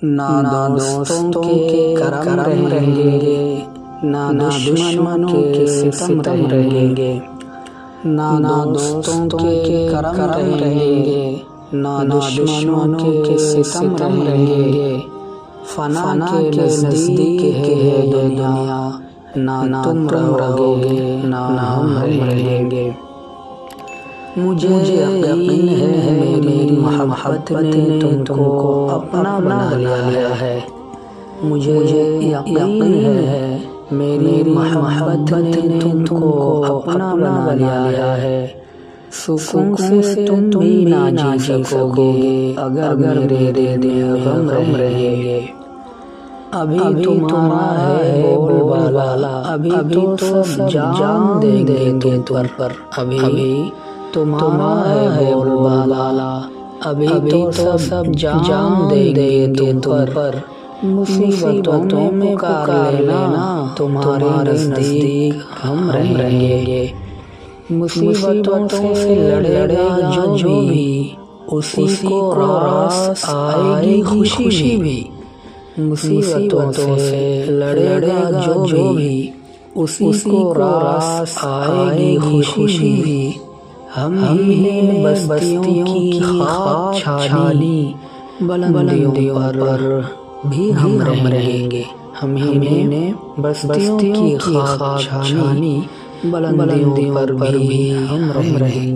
ना दोस्तों के करम रहेंगे, ना दुश्मनों के सितम रहेंगे। ना दोस्तों के करम रहेंगे, ना दुश्मनों के सितम रहेंगे। फना के नज़दीक है दुनिया, ना तुम रहोगे ना हम रहेंगे। मुझे यकीन है मेरी मोहब्बत ने तुमको अपना बना लिया है। मुझे यकीन है मेरी मोहब्बत ने तुमको अपना बना लिया है। सुकून से तुम भी ना जी सकोगे अगर मेरे दिल में गम रहेंगे। अभी तुम्हारा है बोलबाला, अभी तो सब जान देंगे तुम पर। अभी तुम्हारा है बोलबाला, अभी तो सब जान देंगे तुम पर। मुसीबतों में पुकार लेना, तुम्हारे नज़दीक हम रहेंगे। मुसीबतों से लड़ेगा जो भी, उसी को रास आएगी खुशी भी। मुसीबतों से लड़ेगा जो भी, उसी को रास आएगी खुशी भी। हम ही ने बस्तियों की खाक छानी, बुलंदियों पर भी हम रहेंगे। हम ही ने बस्तियों की खाक छानी, बुलंदियों पर भी हम रहेंगे।